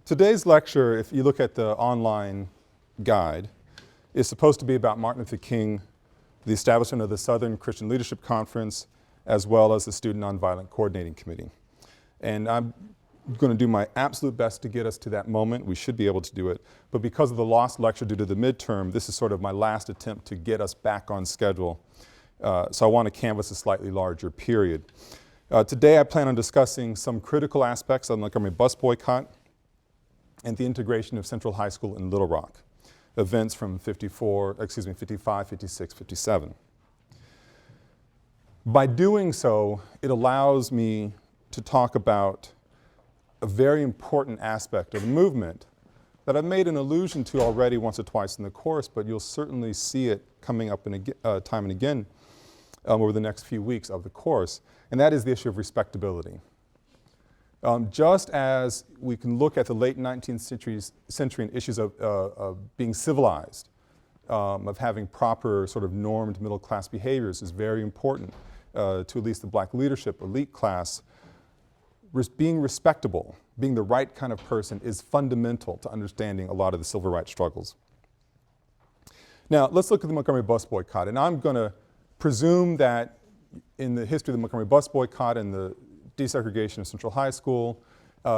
Today's lecture, if you look at the online guide, is supposed to be about Martin Luther King, the establishment of the Southern Christian Leadership Conference, as well as the Student Nonviolent Coordinating Committee. And I'm going to do my absolute best to get us to that moment. We should be able to do it. But because of the lost lecture due to the midterm, this is sort of my last attempt to get us back on schedule. So I want to canvass a slightly larger period. Today I plan on discussing some critical aspects of the Montgomery bus boycott and the integration of Central High School in Little Rock, events from 55, 56, 57. By doing so, it allows me to talk about a very important aspect of the movement that I've made an allusion to already once or twice in the course, but you'll certainly see it coming up time and again over the next few weeks of the course, and that is the issue of respectability. Just as we can look at the late 19th century and issues of being civilized, of having proper sort of normed middle class behaviors is very important to at least the black leadership, elite class. Being respectable, being the right kind of person is fundamental to understanding a lot of the civil rights struggles. Now let's look at the Montgomery bus boycott, and I'm going to presume that in the history of the Montgomery bus boycott and the desegregation of Central High School,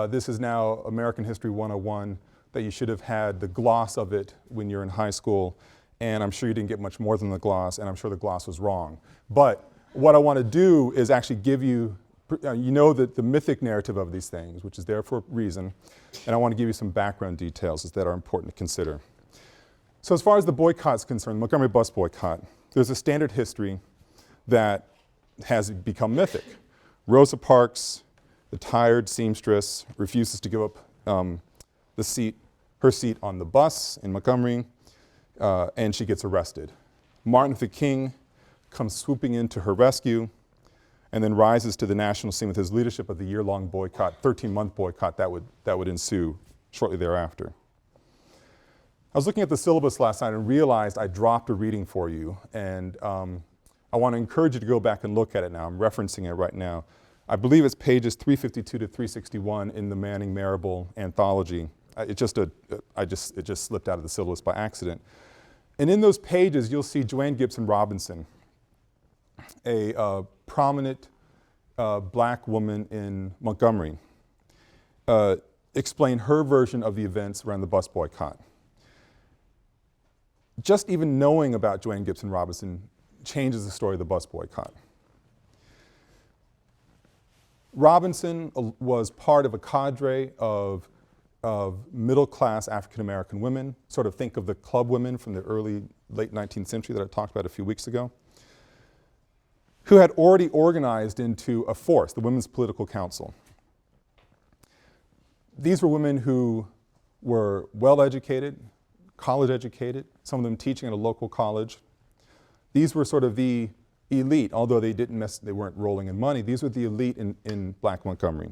this is now American History 101, that you should have had the gloss of it when you're in high school, and I'm sure you didn't get much more than the gloss, and I'm sure the gloss was wrong. But what I want to do is actually give you, you know, the mythic narrative of these things, which is there for a reason, and I want to give you some background details that are important to consider. So as far as the boycott is concerned, the Montgomery bus boycott, there's a standard history that has become mythic. Rosa Parks, the tired seamstress, refuses to give up her seat on the bus in Montgomery, and she gets arrested. Martin Luther King comes swooping in to her rescue and then rises to the national scene with his leadership of the year-long boycott, 13-month boycott that would ensue shortly thereafter. I was looking at the syllabus last night and realized I dropped a reading for you, and I want to encourage you to go back and look at it now. I'm referencing it right now. I believe it's pages 352 to 361 in the Manning Marable anthology. It just slipped out of the syllabus by accident. And in those pages, you'll see Joanne Gibson Robinson, a prominent black woman in Montgomery, explain her version of the events around the bus boycott. Just even knowing about Joanne Gibson Robinson changes the story of the bus boycott. Robinson was part of a cadre of middle-class African-American women, sort of think of the club women from the late 19th century that I talked about a few weeks ago, who had already organized into a force, the Women's Political Council. These were women who were well-educated, college-educated, some of them teaching at a local college. These were sort of the elite, although they weren't rolling in money. These were the elite in black Montgomery.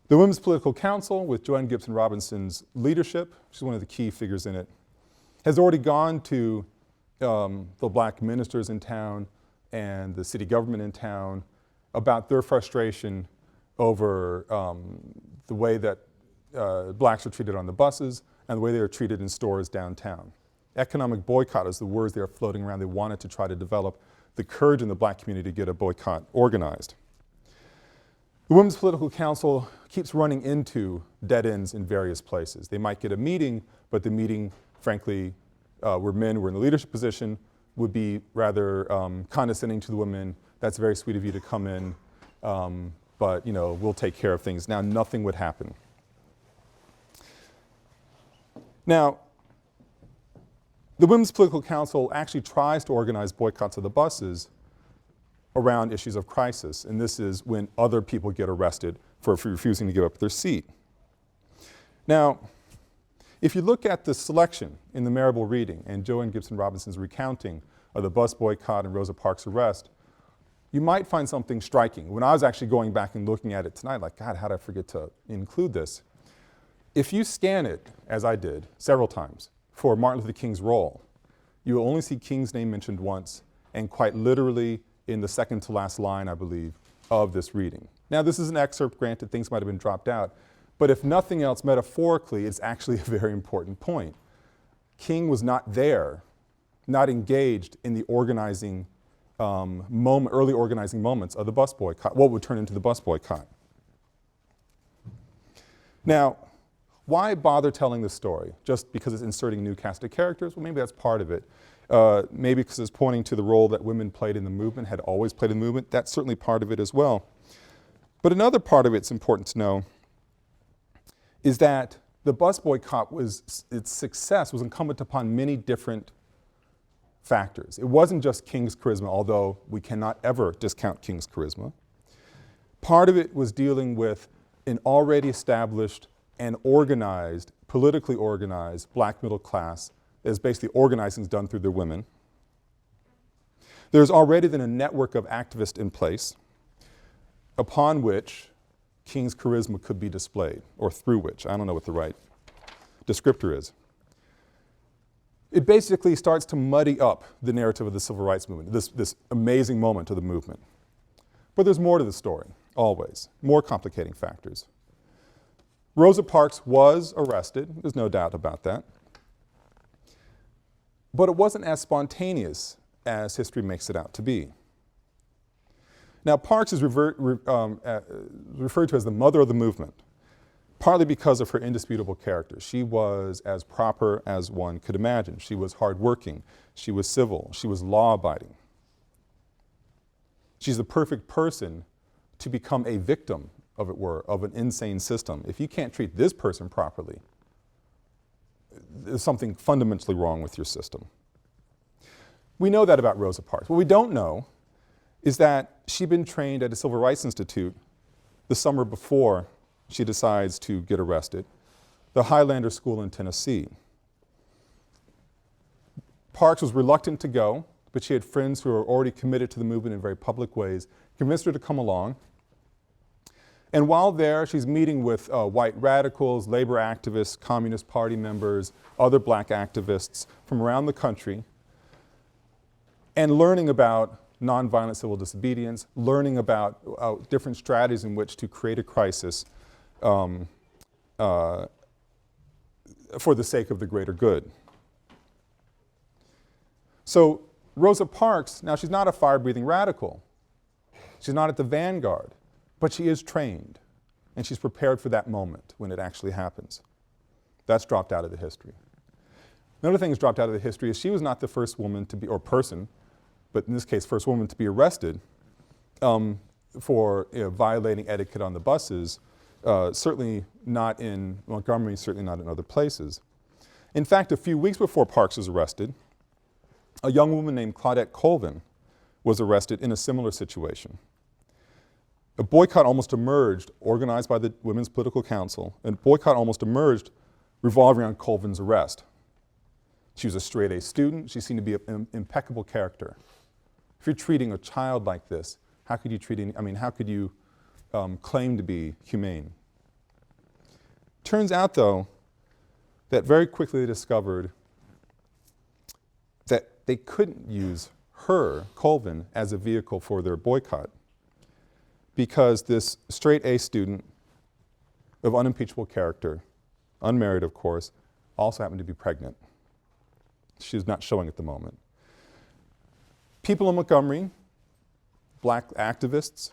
The Women's Political Council, with Joanne Gibson Robinson's leadership, she's one of the key figures in it, has already gone to the black ministers in town and the city government in town about their frustration over the way that blacks are treated on the buses and the way they are treated in stores downtown. Economic boycott is the words they are floating around. They wanted to try to develop the courage in the black community to get a boycott organized. The Women's Political Council keeps running into dead ends in various places. They might get a meeting, but the meeting, frankly, where men were in the leadership position would be rather condescending to the women. That's very sweet of you to come in, but you know, we'll take care of things. Now nothing would happen. Now, the Women's Political Council actually tries to organize boycotts of the buses around issues of crisis, and this is when other people get arrested for refusing to give up their seat. Now, if you look at the selection in the Marable reading and Joanne Gibson Robinson's recounting of the bus boycott and Rosa Parks' arrest, you might find something striking. When I was actually going back and looking at it tonight, like, God, how did I forget to include this? If you scan it, as I did several times, for Martin Luther King's role, you will only see King's name mentioned once, and quite literally in the second to last line, I believe, of this reading. Now, this is an excerpt, granted, things might have been dropped out, But if nothing else, metaphorically, it's actually a very important point. King was not there, not engaged in the organizing early organizing moments of the bus boycott, what would turn into the bus boycott. Now, why bother telling this story? Just because it's inserting new cast of characters? Well, maybe that's part of it. Maybe because it's pointing to the role that women played in the movement, had always played in the movement. That's certainly part of it as well. But another part of it's important to know is that the bus boycott its success was incumbent upon many different factors. It wasn't just King's charisma, although we cannot ever discount King's charisma. Part of it was dealing with an already established and organized, politically organized black middle class that is basically organizing done through their women. There's already then a network of activists in place upon which King's charisma could be displayed, or through which. I don't know what the right descriptor is. It basically starts to muddy up the narrative of the civil rights movement, this amazing moment of the movement. But there's more to the story, always, more complicating factors. Rosa Parks was arrested, there's no doubt about that. But it wasn't as spontaneous as history makes it out to be. Now, Parks is referred to as the mother of the movement, partly because of her indisputable character. She was as proper as one could imagine. She was hardworking, she was civil, she was law-abiding. She's the perfect person to become a victim, of it were, of an insane system. If you can't treat this person properly, there's something fundamentally wrong with your system. We know that about Rosa Parks. What we don't know is that she'd been trained at a Civil Rights Institute the summer before she decides to get arrested, the Highlander School in Tennessee. Parks was reluctant to go, but she had friends who were already committed to the movement in very public ways, convinced her to come along. And while there, she's meeting with white radicals, labor activists, Communist Party members, other black activists from around the country, and learning about nonviolent civil disobedience, learning about different strategies in which to create a crisis for the sake of the greater good. So Rosa Parks, now she's not a fire-breathing radical. She's not at the vanguard, but she is trained, and she's prepared for that moment when it actually happens. That's dropped out of the history. Another thing that's dropped out of the history is she was not the first woman to be, or person, but in this case, first woman to be arrested for violating etiquette on the buses, certainly not in Montgomery, certainly not in other places. In fact, a few weeks before Parks was arrested, a young woman named Claudette Colvin was arrested in a similar situation. A boycott almost emerged, organized by the Women's Political Council, and a boycott almost emerged revolving around Colvin's arrest. She was a straight-A student. She seemed to be an impeccable character. If you're treating a child like this, how could you how could you claim to be humane? Turns out, though, that very quickly they discovered that they couldn't use her, Colvin, as a vehicle for their boycott, because this straight-A student of unimpeachable character, unmarried of course, also happened to be pregnant. She's not showing at the moment. People in Montgomery, black activists,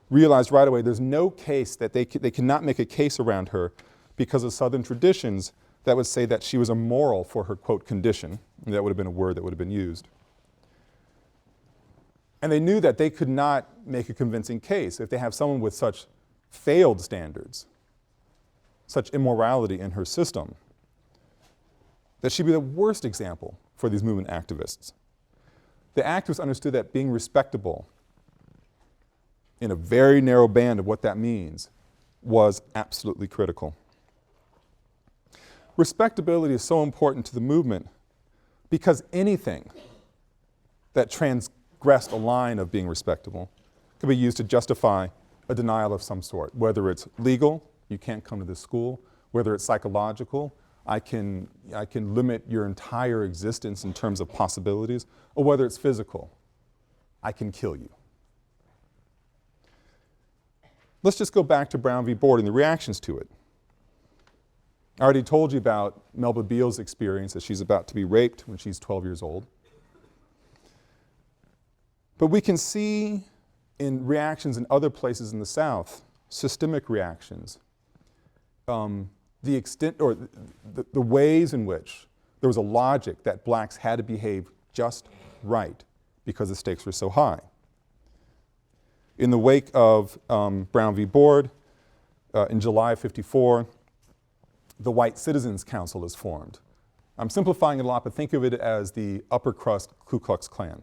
realized right away there's no case that they cannot make a case around her because of Southern traditions that would say that she was immoral for her, quote, condition. And that would have been a word that would have been used. And they knew that they could not make a convincing case if they have someone with such failed standards, such immorality in her system, that she'd be the worst example for these movement activists. The activists understood that being respectable in a very narrow band of what that means was absolutely critical. Respectability is so important to the movement because anything that transgressed a line of being respectable could be used to justify a denial of some sort, whether it's legal, you can't come to this school, whether it's psychological, I can limit your entire existence in terms of possibilities, or whether it's physical, I can kill you. Let's just go back to Brown v. Board and the reactions to it. I already told you about Melba Beale's experience as she's about to be raped when she's 12 years old. But we can see in reactions in other places in the South, systemic reactions, the extent or the ways in which there was a logic that blacks had to behave just right because the stakes were so high. In the wake of Brown v. Board, in July of '54, the White Citizens Council is formed. I'm simplifying it a lot, but think of it as the upper crust Ku Klux Klan.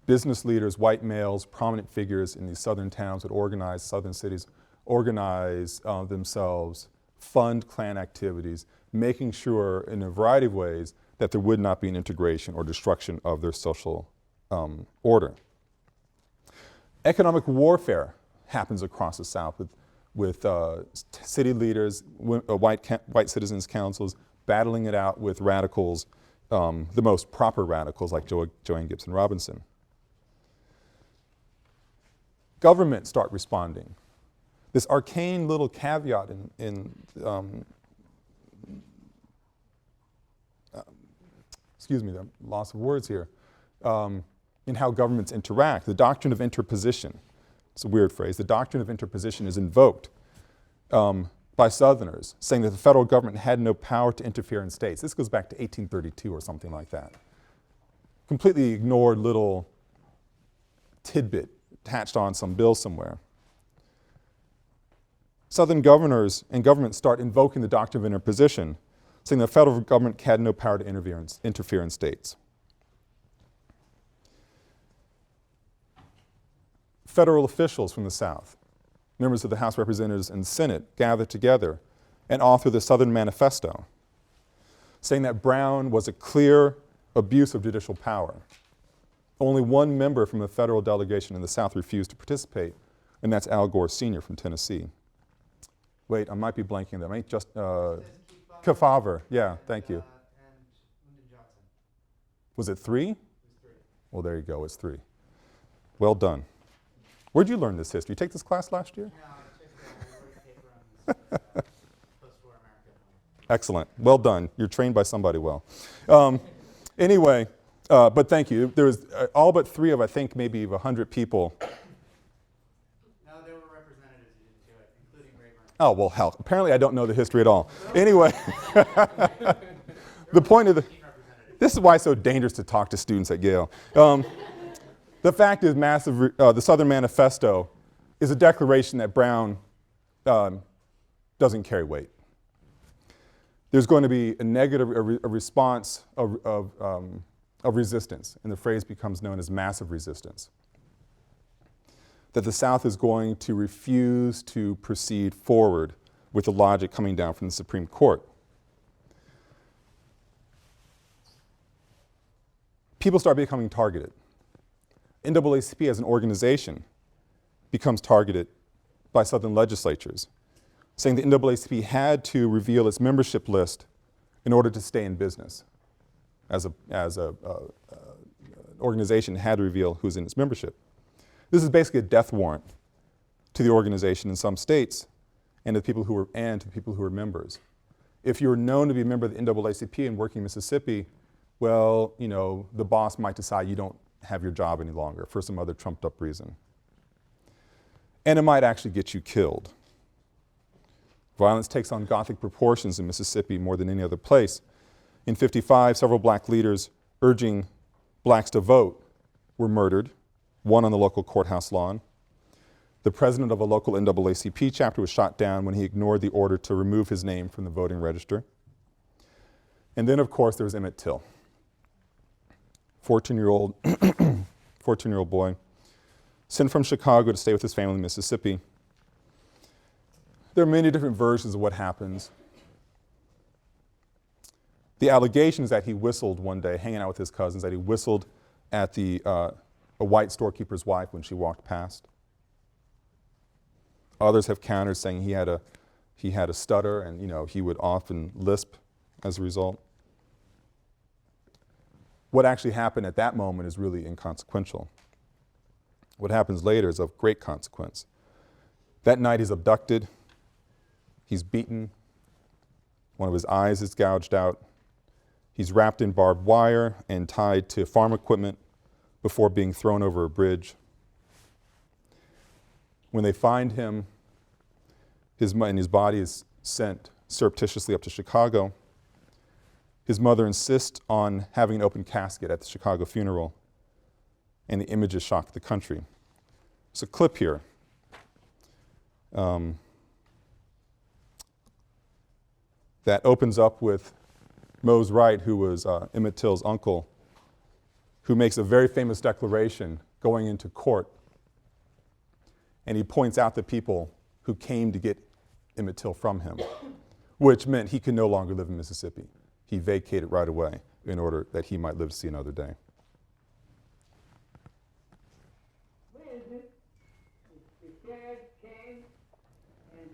Business leaders, white males, prominent figures in these southern towns would organize, southern cities, organize themselves, fund Klan activities, making sure in a variety of ways that there would not be an integration or destruction of their social order. Economic warfare happens across the South with city leaders, white citizens councils, battling it out with radicals, the most proper radicals like Joanne Gibson Robinson. Governments start responding. This arcane little caveat excuse me, the loss of words here, in how governments interact. The doctrine of interposition, it's a weird phrase, the doctrine of interposition is invoked by Southerners, saying that the federal government had no power to interfere in states. This goes back to 1832 or something like that. Completely ignored little tidbit attached on some bill somewhere. Southern governors and governments start invoking the doctrine of interposition, saying the federal government had no power to interfere in states. Federal officials from the South, members of the House of Representatives and Senate, gather together and author the Southern Manifesto, saying that Brown was a clear abuse of judicial power. Only one member from the federal delegation in the South refused to participate, and that's Al Gore Sr. from Tennessee. Wait, I might be blanking on that. Might just Kefauver, yeah, thank you. And Lyndon Johnson. Was it 3? It was 3. Well, there you go, it's 3. Well done. Where'd you learn this history? You take this class last year? No, I took a paper on this post-war America. Excellent, well done. You're trained by somebody well. Anyway, but thank you. There was all but 3 of, I think, maybe 100 people. No, there were representatives who didn't do it, including Rayburn. Oh, well, hell, apparently I don't know the history at all. Anyway, the point of this is why it's so dangerous to talk to students at Yale. The fact is the Southern Manifesto is a declaration that Brown doesn't carry weight. There's going to be a negative, a response of resistance, and the phrase becomes known as massive resistance. That the South is going to refuse to proceed forward with the logic coming down from the Supreme Court. People start becoming targeted. NAACP as an organization becomes targeted by Southern legislatures, saying the NAACP had to reveal its membership list in order to stay in business. As an organization had to reveal who's in its membership. This is basically a death warrant to the organization in some states and to people who were members. If you're known to be a member of the NAACP and working in Mississippi, well, you know, the boss might decide you don't have your job any longer for some other trumped up reason. And it might actually get you killed. Violence takes on Gothic proportions in Mississippi more than any other place. In '55, several black leaders urging blacks to vote were murdered, one on the local courthouse lawn. The president of a local NAACP chapter was shot down when he ignored the order to remove his name from the voting register. And then, of course, there was Emmett Till, 14-year-old boy, sent from Chicago to stay with his family in Mississippi. There are many different versions of what happens. The allegation is that he whistled one day, hanging out with his cousins, that he whistled at a white storekeeper's wife when she walked past. Others have countered, saying he had a stutter and, you know, he would often lisp as a result. What actually happened at that moment is really inconsequential. What happens later is of great consequence. That night he's abducted, he's beaten, One of his eyes is gouged out. He's wrapped in barbed wire and tied to farm equipment before being thrown over a bridge. When they find him, his body is sent surreptitiously up to Chicago. His mother insists on having an open casket at the Chicago funeral, and the images shocked the country. There's a clip here. That opens up with Mose Wright, who was Emmett Till's uncle, who makes a very famous declaration going into court. And he points out the people who came to get Emmett Till from him, which meant he could no longer live in Mississippi. He vacated right away in order that he might live to see another day. Where is it? The sheriff came and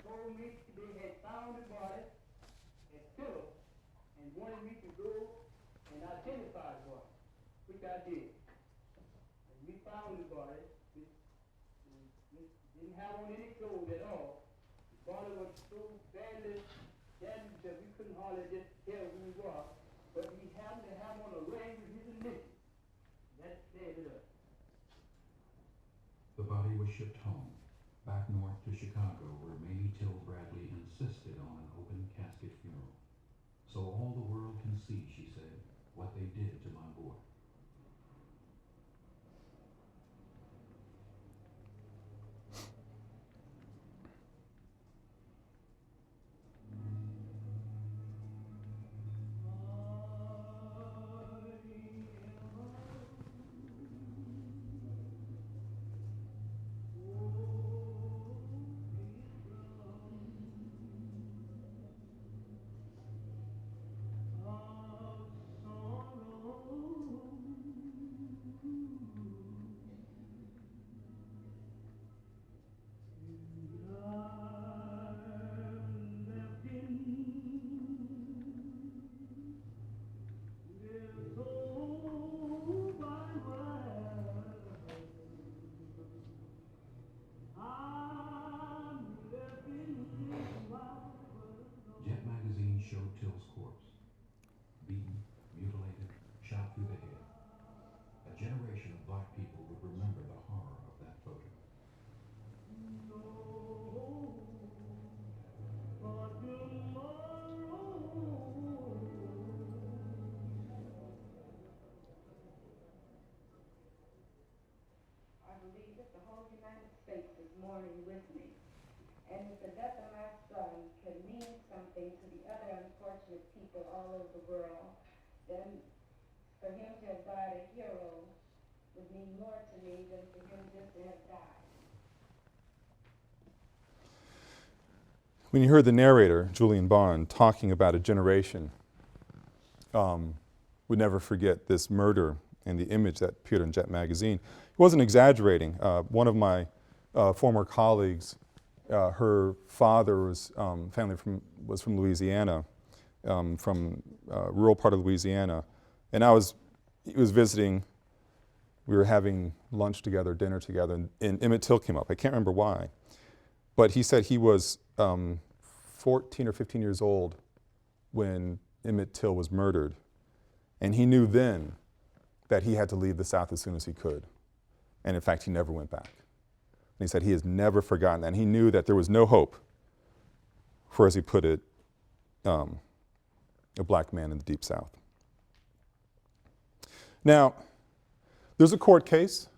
told me they had found the body at Philip and wanted me to go and identify the body, which I did. And we found the body. We didn't have on any clothes at all. The body was so badly damaged that we couldn't hardly just tell who he was. But we happened to have on a ring with his initials. That said it up. The body was shipped home, back north to Chicago, where Mamie Till Bradley insisted on an open casket funeral. So all the world can see, she said, what they did to my boy. Jet magazine showed Till's corpse, beaten, mutilated, shot through the head. A generation of black people would remember the horror of that photo. I believe that the whole United States is mourning with me. And if the death of my son can mean something to the other unfortunate people all over the world, then for him to have died a hero would mean more to me than for him just to have died. When you heard the narrator, Julian Bond, talking about a generation, would never forget this murder and the image that appeared in Jet magazine. He wasn't exaggerating. One of my former colleagues, her father was from Louisiana, from rural part of Louisiana, and he was visiting. We were having lunch together, dinner together, and Emmett Till came up. I can't remember why, but he said he was 14 or 15 years old when Emmett Till was murdered, and he knew then that he had to leave the South as soon as he could, and in fact, he never went back. And he said he has never forgotten that. And he knew that there was no hope for, as he put it, a black man in the Deep South. Now, there's a court case.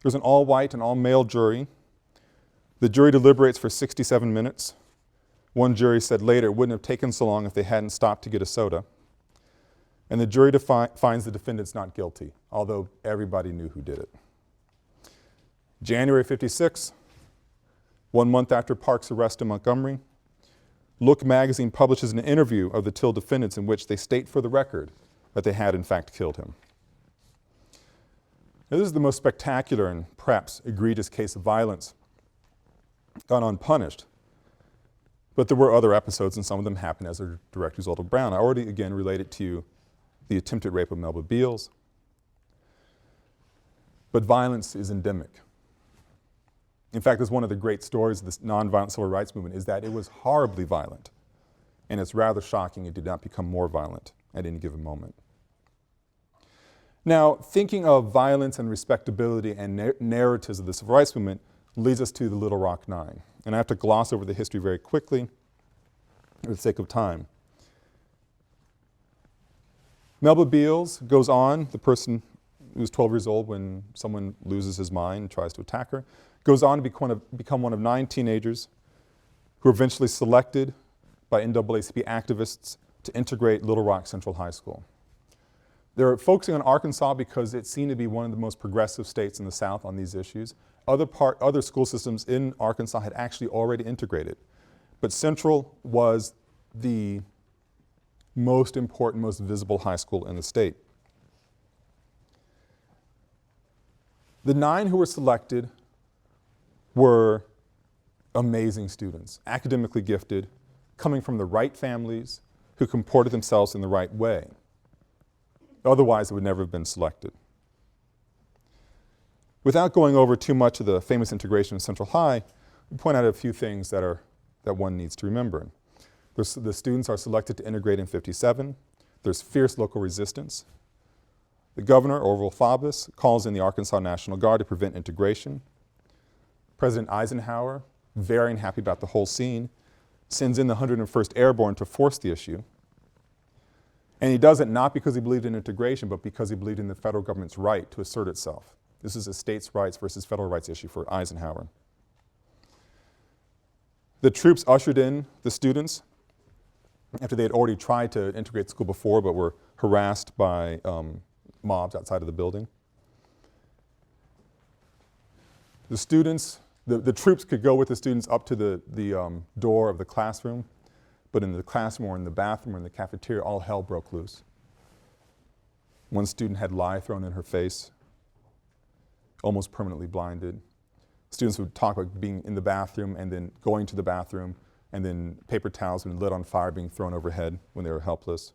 There's an all-white and all-male jury. The jury deliberates for 67 minutes. One jury said later it wouldn't have taken so long if they hadn't stopped to get a soda. And the jury finds the defendants not guilty, although everybody knew who did it. January 56, 1 month after Park's arrest in Montgomery, Look magazine publishes an interview of the Till defendants in which they state for the record that they had in fact killed him. Now, this is the most spectacular and perhaps egregious case of violence gone unpunished. But there were other episodes, and some of them happened as a direct result of Brown. I already, again, related to you the attempted rape of Melba Beals. But violence is endemic. In fact, it's one of the great stories of this nonviolent civil rights movement is that it was horribly violent. And it's rather shocking it did not become more violent at any given moment. Now, thinking of violence and respectability and narratives of the civil rights movement leads us to the Little Rock Nine. And I have to gloss over the history very quickly for the sake of time. Melba Beals goes on, the person who was 12 years old when someone loses his mind and tries to attack her, goes on to become one of 9 teenagers who are eventually selected by NAACP activists to integrate Little Rock Central High School. They're focusing on Arkansas because it seemed to be one of the most progressive states in the South on these issues. Other school systems in Arkansas had actually already integrated. But Central was the most important, most visible high school in the state. The 9 who were selected were amazing students, academically gifted, coming from the right families, who comported themselves in the right way. Otherwise, they would never have been selected. Without going over too much of the famous integration of Central High, we point out a few things that one needs to remember. The students are selected to integrate in '57. There's fierce local resistance. The governor, Orville Faubus, calls in the Arkansas National Guard to prevent integration. President Eisenhower, very unhappy about the whole scene, sends in the 101st Airborne to force the issue. And he does it not because he believed in integration, but because he believed in the federal government's right to assert itself. This is a states' rights versus federal rights issue for Eisenhower. The troops ushered in the students after they had already tried to integrate the school before but were harassed by mobs outside of the building. The students, the troops could go with the students up to the door of the classroom, but in the classroom or in the bathroom or in the cafeteria, all hell broke loose. One student had lye thrown in her face, almost permanently blinded. Students would talk about being in the bathroom and then going to the bathroom, and then paper towels had been lit on fire being thrown overhead when they were helpless.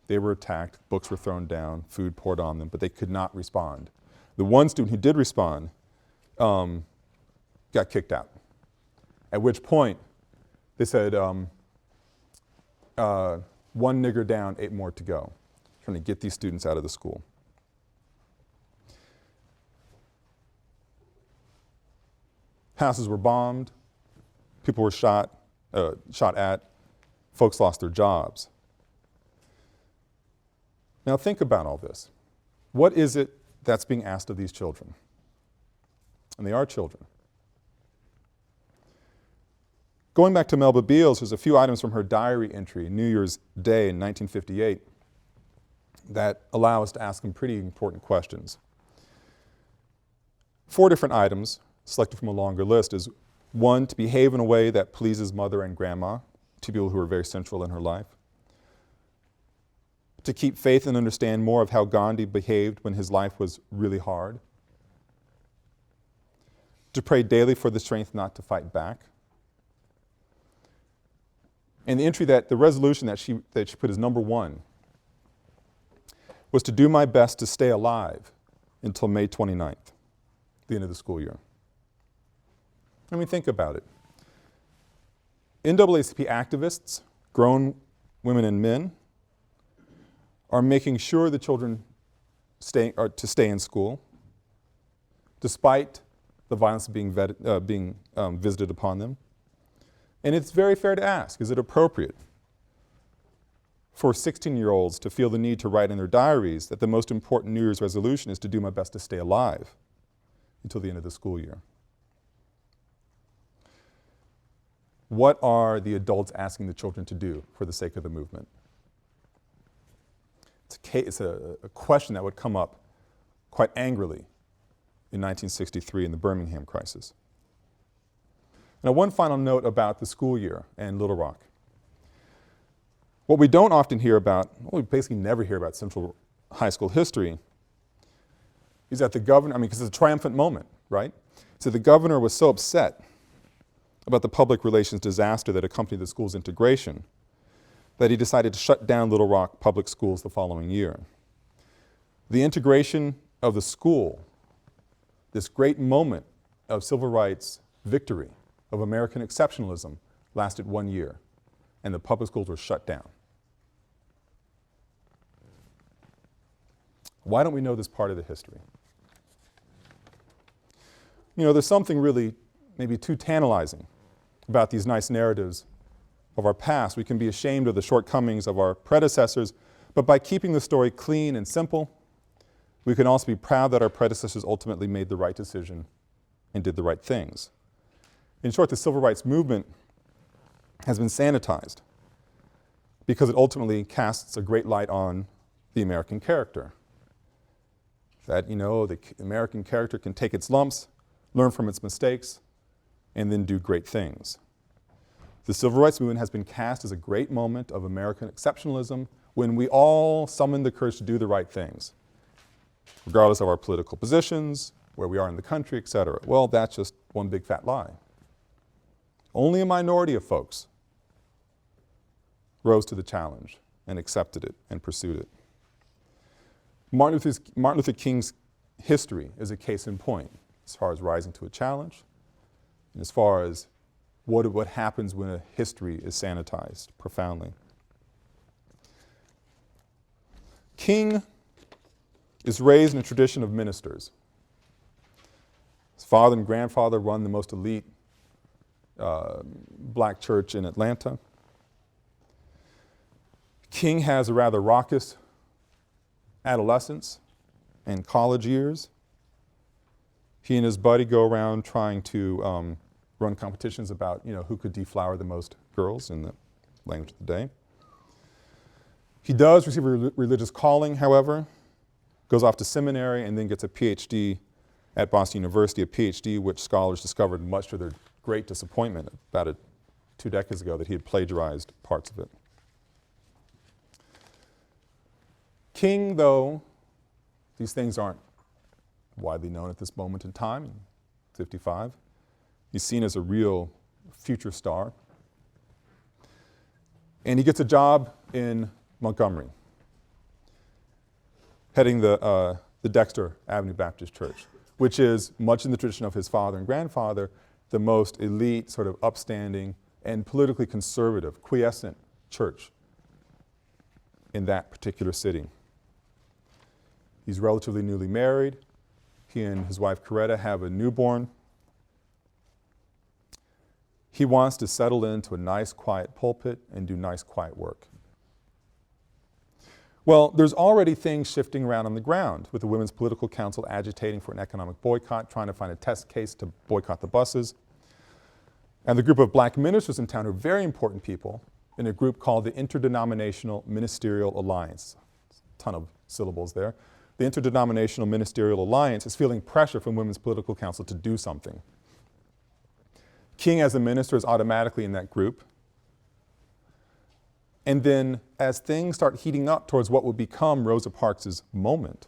They were attacked, books were thrown down, food poured on them, but they could not respond. The one student who did respond got kicked out, at which point they said, 1 nigger down, 8 more to go, trying to get these students out of the school. Houses were bombed, people were shot at, folks lost their jobs. Now think about all this. What is it that's being asked of these children? And they are children. Going back to Melba Beals, there's a few items from her diary entry, New Year's Day in 1958, that allow us to ask some pretty important questions. 4 different items, selected from a longer list, is 1, to behave in a way that pleases mother and grandma, 2 people who are very central in her life. To keep faith and understand more of how Gandhi behaved when his life was really hard. To pray daily for the strength not to fight back. And the resolution that she put as number 1 was to do my best to stay alive until May 29th, the end of the school year. I mean, think about it. NAACP activists, grown women and men, are making sure the children are to stay in school, despite the violence being visited upon them. And it's very fair to ask, is it appropriate for 16-year-olds to feel the need to write in their diaries that the most important New Year's resolution is to do my best to stay alive until the end of the school year? What are the adults asking the children to do for the sake of the movement? It's a question that would come up quite angrily in 1963 in the Birmingham crisis. Now, one final note about the school year and Little Rock. What we don't often hear about, well, we basically never hear about Central High School history, is that the governor, because it's a triumphant moment, right? So the governor was so upset about the public relations disaster that accompanied the school's integration that he decided to shut down Little Rock public schools the following year. The integration of the school, this great moment of civil rights victory, of American exceptionalism, lasted 1 year, and the public schools were shut down. Why don't we know this part of the history? You know, there's something really maybe too tantalizing about these nice narratives of our past. We can be ashamed of the shortcomings of our predecessors, but by keeping the story clean and simple, we can also be proud that our predecessors ultimately made the right decision and did the right things. In short, the civil rights movement has been sanitized because it ultimately casts a great light on the American character. That, you know, the American character can take its lumps, learn from its mistakes, and then do great things. The civil rights movement has been cast as a great moment of American exceptionalism when we all summoned the courage to do the right things, regardless of our political positions, where we are in the country, et cetera. Well, that's just one big fat lie. Only a minority of folks rose to the challenge and accepted it and pursued it. Martin Luther King's history is a case in point as far as rising to a challenge and as far as what happens when a history is sanitized profoundly. King is raised in a tradition of ministers. His father and grandfather run the most elite black church in Atlanta. King has a rather raucous adolescence and college years. He and his buddy go around trying to run competitions about, you know, who could deflower the most girls in the language of the day. He does receive a religious calling, however, goes off to seminary and then gets a PhD at Boston University, a PhD which scholars discovered, much to their great disappointment about 2 decades ago, that he had plagiarized parts of it. King, though, these things aren't widely known at this moment in time, in 55. He's seen as a real future star. And he gets a job in Montgomery, heading the Dexter Avenue Baptist Church, which is, much in the tradition of his father and grandfather, the most elite, sort of upstanding, and politically conservative, quiescent church in that particular city. He's relatively newly married. He and his wife Coretta have a newborn. He wants to settle into a nice, quiet pulpit and do nice, quiet work. Well, there's already things shifting around on the ground, with the Women's Political Council agitating for an economic boycott, trying to find a test case to boycott the buses. And the group of black ministers in town are very important people in a group called the Interdenominational Ministerial Alliance. A ton of syllables there. The Interdenominational Ministerial Alliance is feeling pressure from Women's Political Council to do something. King, as a minister, is automatically in that group. And then, as things start heating up towards what would become Rosa Parks' moment,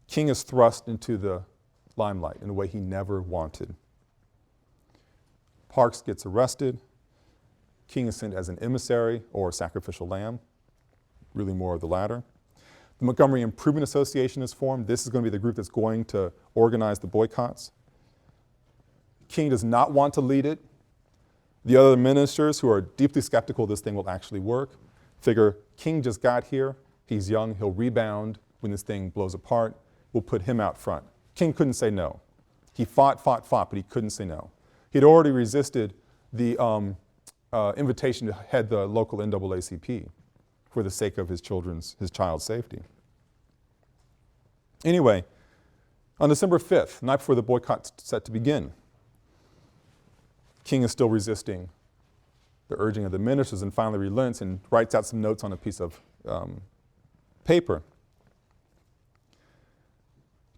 King is thrust into the limelight in a way he never wanted. Parks gets arrested. King is sent as an emissary or sacrificial lamb, really more of the latter. The Montgomery Improvement Association is formed. This is going to be the group that's going to organize the boycotts. King does not want to lead it. The other ministers, who are deeply skeptical this thing will actually work, figure King just got here, he's young, he'll rebound when this thing blows apart, we'll put him out front. King couldn't say no. He fought, but he couldn't say no. He'd already resisted the invitation to head the local NAACP for the sake of his child's safety. Anyway, on December 5th, the night before the boycott's set to begin, King is still resisting the urging of the ministers and finally relents and writes out some notes on a piece of paper.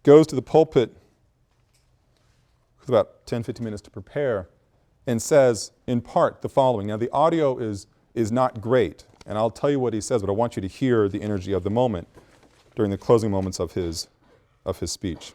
Goes to the pulpit with about 10, 15 minutes to prepare and says, in part, the following. Now, the audio is not great, and I'll tell you what he says, but I want you to hear the energy of the moment during the closing moments of his speech.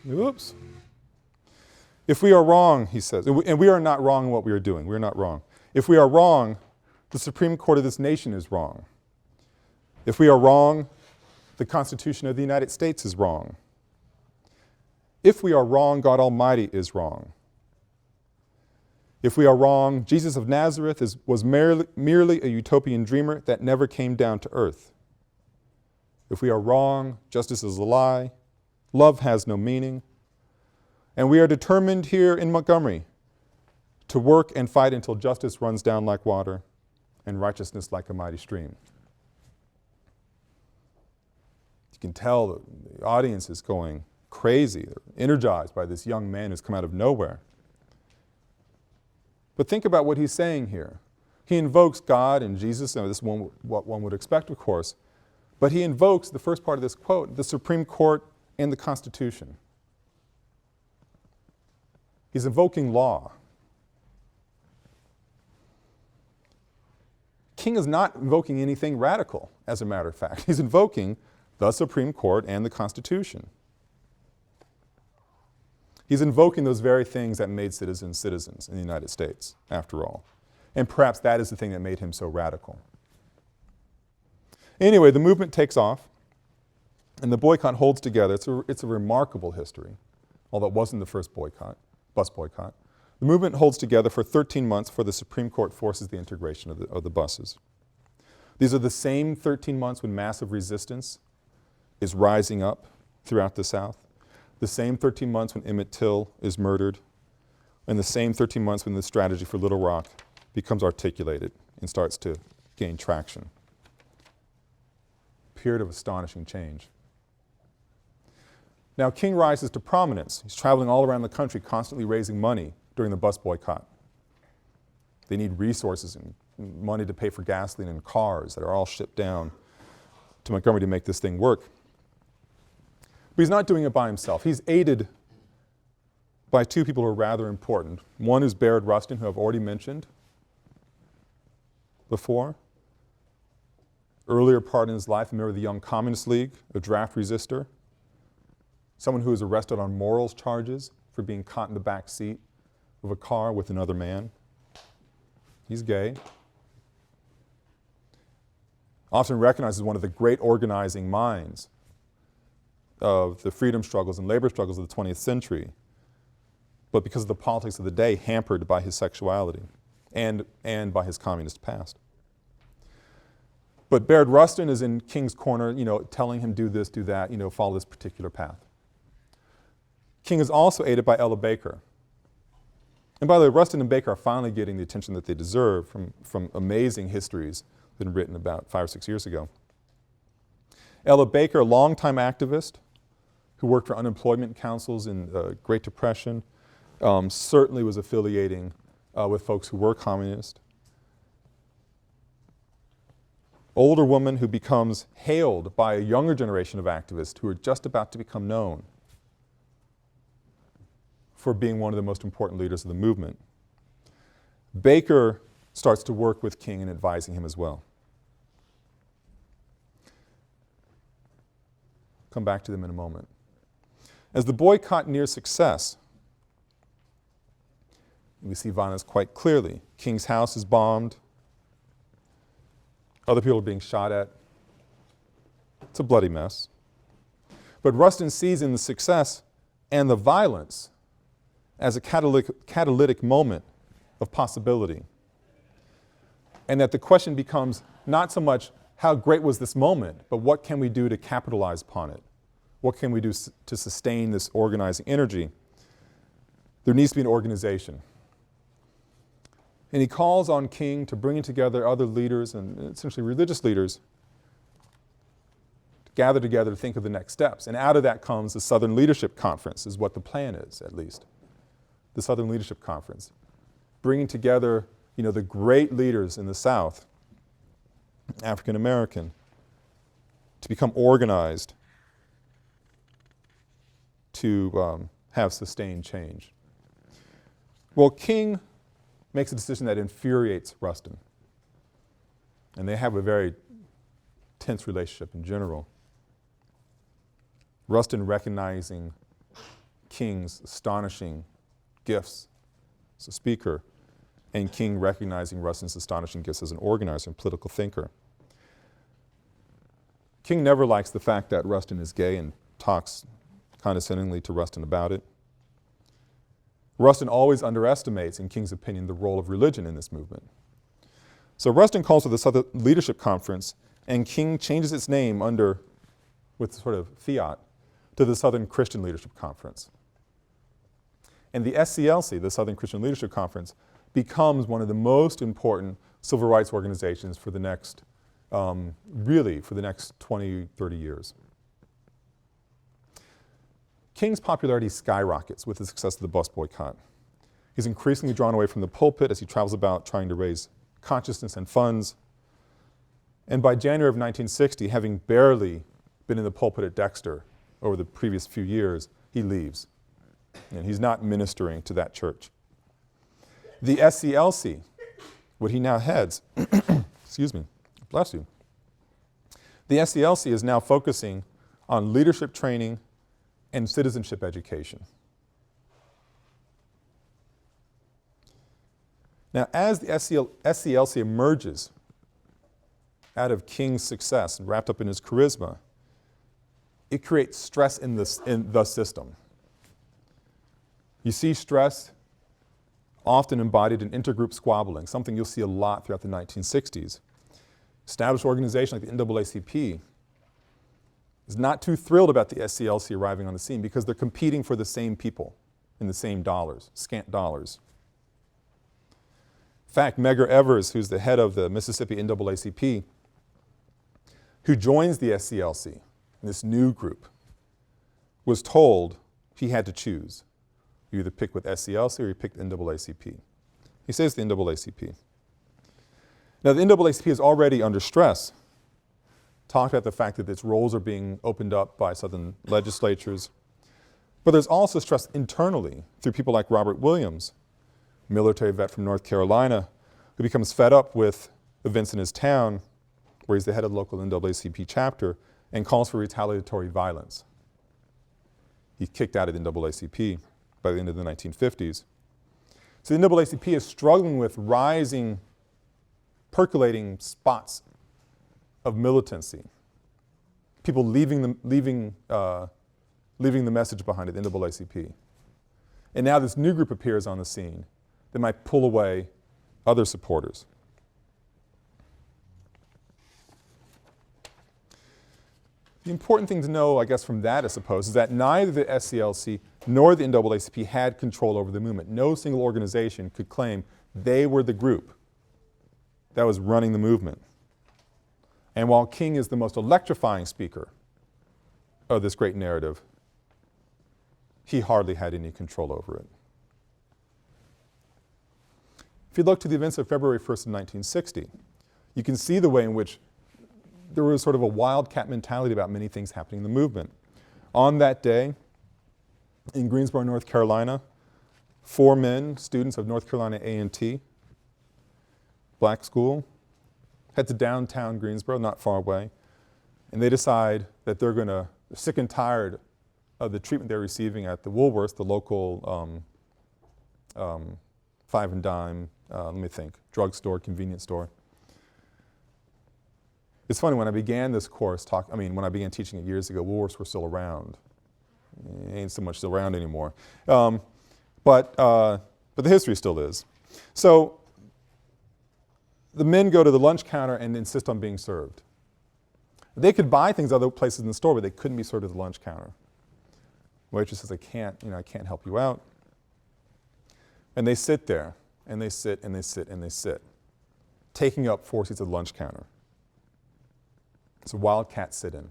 Oops. If we are wrong, he says, and we are not wrong in what we are doing. We are not wrong. If we are wrong, the Supreme Court of this nation is wrong. If we are wrong, the Constitution of the United States is wrong. If we are wrong, God Almighty is wrong. If we are wrong, Jesus of Nazareth was merely a utopian dreamer that never came down to earth. If we are wrong, justice is a lie, love has no meaning, and we are determined here in Montgomery to work and fight until justice runs down like water and righteousness like a mighty stream. You can tell the audience is going crazy. They're energized by this young man who's come out of nowhere. But think about what he's saying here. He invokes God and Jesus, and this is what one would expect, of course, but he invokes, the first part of this quote, the Supreme Court and the Constitution. He's invoking law. King is not invoking anything radical, as a matter of fact. He's invoking the Supreme Court and the Constitution. He's invoking those very things that made citizens citizens in the United States, after all. And perhaps that is the thing that made him so radical. Anyway, the movement takes off, and the boycott holds together. It's a remarkable history, although it wasn't the first bus boycott. The movement holds together for 13 months before the Supreme Court forces the integration of the buses. These are the same 13 months when massive resistance is rising up throughout the South. The same 13 months when Emmett Till is murdered, and the same 13 months when the strategy for Little Rock becomes articulated and starts to gain traction. Period of astonishing change. Now, King rises to prominence. He's traveling all around the country, constantly raising money during the bus boycott. They need resources and money to pay for gasoline and cars that are all shipped down to Montgomery to make this thing work. But he's not doing it by himself. He's aided by two people who are rather important. One is Bayard Rustin, who I've already mentioned before. Earlier part in his life, a member of the Young Communist League, a draft resistor, someone who was arrested on morals charges for being caught in the back seat of a car with another man. He's gay. Often recognized as one of the great organizing minds of the freedom struggles and labor struggles of the 20th century, but because of the politics of the day, hampered by his sexuality and by his communist past. But Bayard Rustin is in King's corner, telling him do this, do that, follow this particular path. King is also aided by Ella Baker. And by the way, Rustin and Baker are finally getting the attention that they deserve from amazing histories that have been written about 5 or 6 years ago. Ella Baker, a longtime activist who worked for unemployment councils in the Great Depression, certainly was affiliating with folks who were communist. Older woman who becomes hailed by a younger generation of activists who are just about to become known for being one of the most important leaders of the movement. Baker starts to work with King in advising him as well. Come back to them in a moment. As the boycott nears success, we see violence quite clearly. King's house is bombed. Other people are being shot at. It's a bloody mess. But Rustin sees in the success and the violence as a catalytic moment of possibility. And that the question becomes not so much how great was this moment, but what can we do to capitalize upon it? What can we do to sustain this organizing energy? There needs to be an organization. And he calls on King to bring together other leaders and essentially religious leaders to gather together to think of the next steps. And out of that comes the Southern Leadership Conference, is what the plan is, at least. The Southern Leadership Conference, bringing together, the great leaders in the South, African American, to become organized to have sustained change. Well, King makes a decision that infuriates Rustin, and they have a very tense relationship in general. Rustin recognizing King's astonishing gifts as a speaker and King recognizing Rustin's astonishing gifts as an organizer and political thinker. King never likes the fact that Rustin is gay and talks condescendingly to Rustin about it. Rustin always underestimates, in King's opinion, the role of religion in this movement. So Rustin calls for the Southern Leadership Conference, and King changes its name with sort of fiat, to the Southern Christian Leadership Conference. And the SCLC, the Southern Christian Leadership Conference, becomes one of the most important civil rights organizations for the next, really for the next 20, 30 years. King's popularity skyrockets with the success of the bus boycott. He's increasingly drawn away from the pulpit as he travels about trying to raise consciousness and funds. And by January of 1960, having barely been in the pulpit at Dexter over the previous few years, he leaves. And he's not ministering to that church. The SCLC, what he now heads, excuse me, bless you. The SCLC is now focusing on leadership training and citizenship education. Now, as the SCLC emerges out of King's success and wrapped up in his charisma, it creates stress in the system. You see stress often embodied in intergroup squabbling, something you'll see a lot throughout the 1960s. Established organization like the NAACP is not too thrilled about the SCLC arriving on the scene because they're competing for the same people in the same dollars, scant dollars. In fact, Medgar Evers, who's the head of the Mississippi NAACP, who joins the SCLC, this new group, was told he had to choose. You either pick with SCLC or you pick the NAACP. He says the NAACP. Now, the NAACP is already under stress. Talked about the fact that its roles are being opened up by Southern legislatures. But there's also stress internally through people like Robert Williams, military vet from North Carolina, who becomes fed up with events in his town, where he's the head of the local NAACP chapter, and calls for retaliatory violence. He's kicked out of the NAACP by the end of the 1950s. So the NAACP is struggling with rising, percolating spots of militancy. People leaving the message behind at the NAACP. And now this new group appears on the scene that might pull away other supporters. The important thing to know, I guess, from that, I suppose, is that neither the SCLC nor the NAACP had control over the movement. No single organization could claim they were the group that was running the movement. And while King is the most electrifying speaker of this great narrative, he hardly had any control over it. If you look to the events of February 1st, 1960, you can see the way in which there was sort of a wildcat mentality about many things happening in the movement. On that day, in Greensboro, North Carolina, 4 men, students of North Carolina A&T, black school, head to downtown Greensboro, not far away, and they decide that they're sick and tired of the treatment they're receiving at the Woolworths, the local five and dime, drugstore, convenience store. It's funny, when I began this course, when I began teaching it years ago, Woolworths were still around. Ain't so much still around anymore. But the history still is. So the men go to the lunch counter and insist on being served. They could buy things other places in the store, but they couldn't be served at the lunch counter. The waitress says, I can't help you out. And they sit there, and they sit, and they sit, and they sit, taking up 4 seats at the lunch counter. It's a wildcat sit-in.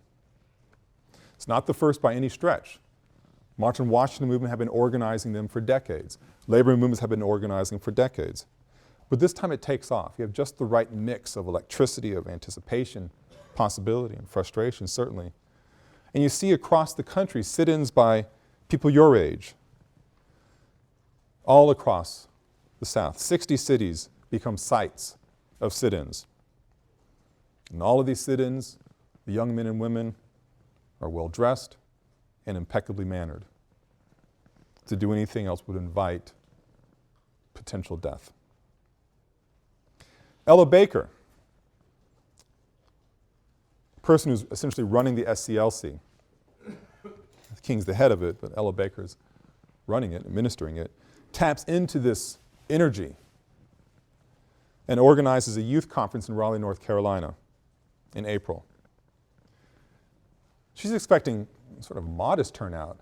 It's not the first by any stretch. March on Washington movement have been organizing them for decades. Labor movements have been organizing for decades. But this time it takes off. You have just the right mix of electricity, of anticipation, possibility, and frustration, certainly. And you see across the country sit-ins by people your age, all across the South. 60 cities become sites of sit-ins. And all of these sit-ins, the young men and women are well-dressed and impeccably mannered. To do anything else would invite potential death. Ella Baker, person who's essentially running the SCLC. The King's the head of it, but Ella Baker's running it, administering it, taps into this energy and organizes a youth conference in Raleigh, North Carolina in April. She's expecting sort of modest turnout,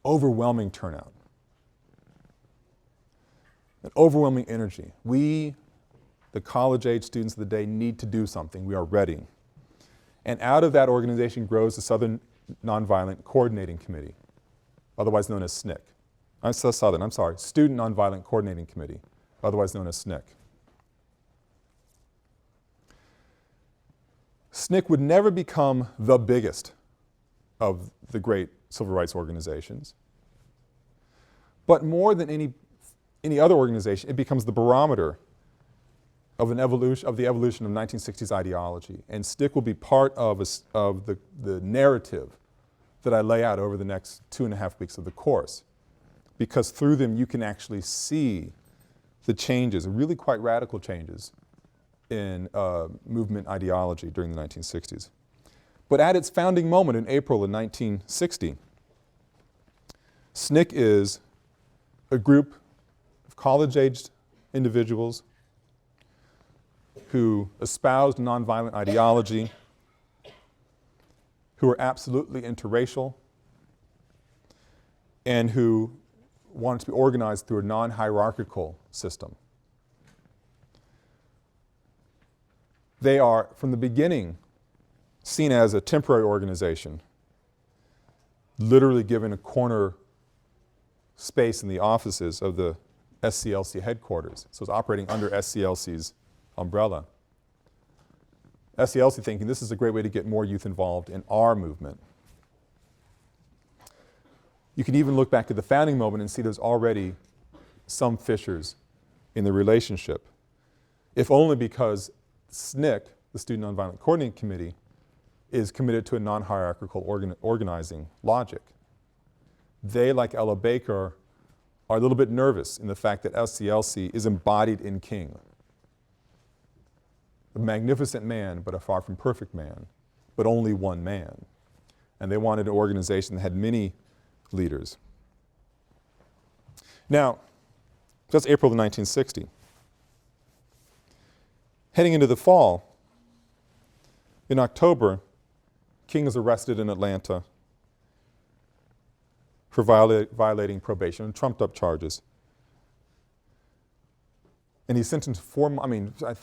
overwhelming turnout, an overwhelming energy. We, the college-age students of the day, need to do something. We are ready. And out of that organization grows the Southern Nonviolent Coordinating Committee, otherwise known as SNCC. Student Nonviolent Coordinating Committee, otherwise known as SNCC. SNCC would never become the biggest of the great civil rights organizations, but more than any other organization, it becomes the barometer of the evolution of 1960s ideology. And SNCC will be part of the narrative that I lay out over the next 2.5 weeks of the course, because through them you can actually see the changes, really quite radical changes in movement ideology during the 1960s. But at its founding moment in April of 1960, SNCC is a group of college-aged individuals who espoused nonviolent ideology, who were absolutely interracial, and who wanted to be organized through a non-hierarchical system. They are, from the beginning, seen as a temporary organization, literally given a corner space in the offices of the SCLC headquarters. So it's operating under SCLC's umbrella. SCLC thinking this is a great way to get more youth involved in our movement. You can even look back at the founding moment and see there's already some fissures in the relationship, if only because SNCC, the Student Nonviolent Coordinating Committee, is committed to a non-hierarchical organizing logic. They, like Ella Baker, are a little bit nervous in the fact that SCLC is embodied in King. A magnificent man, but a far from perfect man, but only one man. And they wanted an organization that had many leaders. Now, that's April of 1960. Heading into the fall, in October, King is arrested in Atlanta for violating probation and trumped up charges. And he's sentenced to I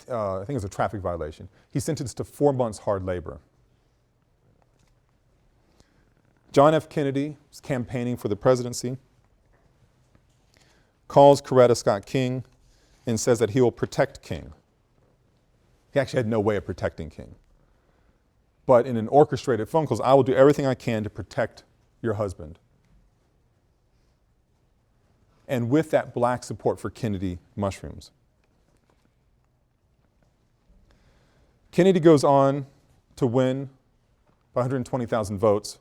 think it's a traffic violation. He's sentenced to 4 months hard labor. John F. Kennedy is campaigning for the presidency, calls Coretta Scott King and says that he will protect King. He actually had no way of protecting King. But in an orchestrated phone call, I will do everything I can to protect your husband. And with that, black support for Kennedy mushrooms. Kennedy goes on to win by 120,000 votes.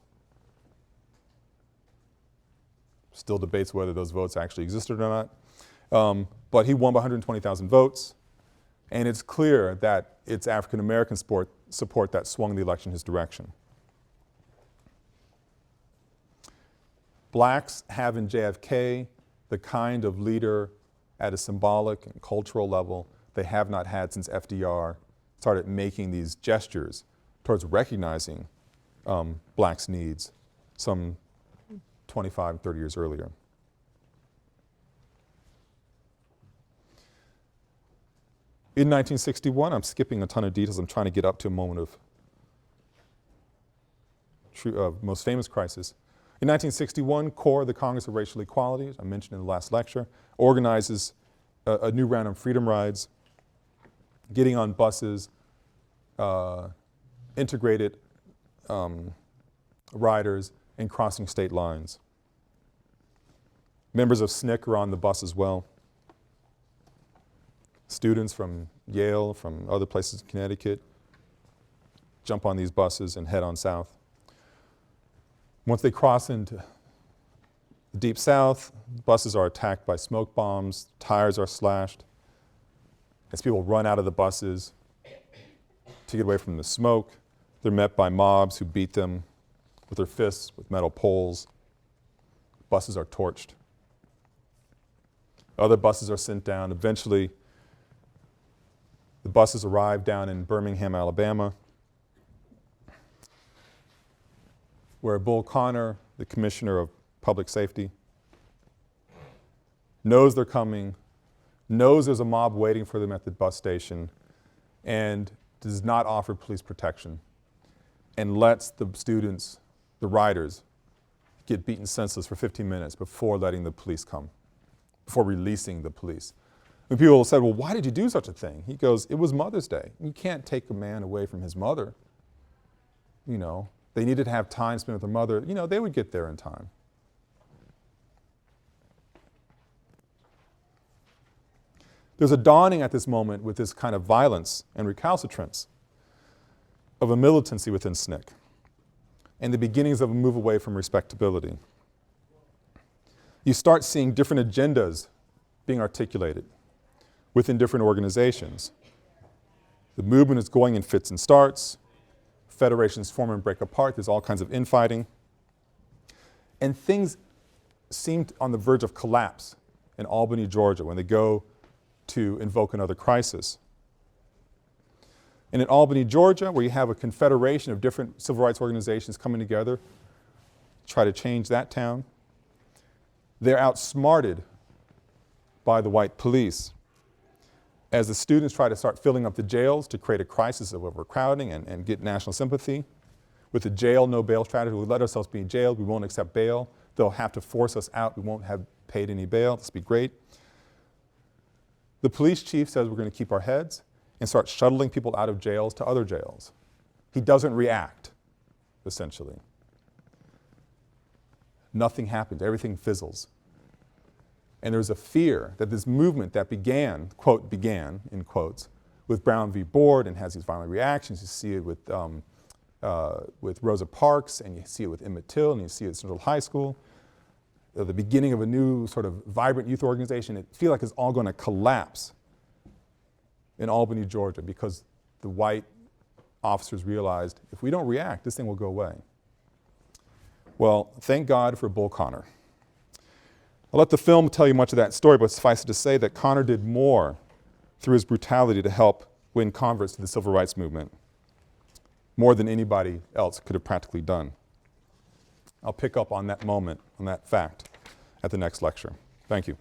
Still debates whether those votes actually existed or not. But he won by 120,000 votes. And it's clear that it's African American support that swung the election his direction. Blacks have in JFK the kind of leader at a symbolic and cultural level they have not had since FDR started making these gestures towards recognizing blacks' needs some 25, 30 years earlier. In 1961, I'm skipping a ton of details. I'm trying to get up to a moment of most famous crisis. In 1961, CORE, the Congress of Racial Equality, I mentioned in the last lecture, organizes a new round of freedom rides, getting on buses, integrated riders, and crossing state lines. Members of SNCC are on the bus as well. Students from Yale, from other places in Connecticut, jump on these buses and head on south. Once they cross into The Deep South, buses are attacked by smoke bombs, tires are slashed. As people run out of the buses to get away from the smoke, they're met by mobs who beat them with their fists, with metal poles. Buses are torched. Other buses are sent down. Eventually, the buses arrive down in Birmingham, Alabama, where Bull Connor, the commissioner of public safety, knows they're coming, knows there's a mob waiting for them at the bus station, and does not offer police protection, and lets the students, the riders, get beaten senseless for 15 minutes before letting the police come, before releasing the police. When people said, well, why did you do such a thing? He goes, it was Mother's Day. You can't take a man away from his mother. You know, they needed to have time spent with their mother. You know, they would get there in time. There's a dawning at this moment with this kind of violence and recalcitrance of a militancy within SNCC and the beginnings of a move away from respectability. You start seeing different agendas being articulated within different organizations. The movement is going in fits and starts. Federations form and break apart. There's all kinds of infighting. And things seemed on the verge of collapse in Albany, Georgia, when they go to invoke another crisis. And in Albany, Georgia, where you have a confederation of different civil rights organizations coming together, try to change that town, they're outsmarted by the white police. As the students try to start filling up the jails to create a crisis of overcrowding and get national sympathy, with the jail, no bail strategy, we let ourselves be jailed, we won't accept bail, they'll have to force us out, we won't have paid any bail, this will be great. The police chief says we're going to keep our heads and start shuttling people out of jails to other jails. He doesn't react, essentially. Nothing happens, everything fizzles. And there's a fear that this movement that began, quote, began, in quotes, with Brown v. Board and has these violent reactions. You see it with Rosa Parks, and you see it with Emmett Till, and you see it at Central High School. The beginning of a new sort of vibrant youth organization. It feels like it's all going to collapse in Albany, Georgia, because the white officers realized if we don't react, this thing will go away. Well, thank God for Bull Connor. I'll let the film tell you much of that story, but suffice it to say that Connor did more through his brutality to help win converts to the civil rights movement, more than anybody else could have practically done. I'll pick up on that moment, on that fact, at the next lecture. Thank you.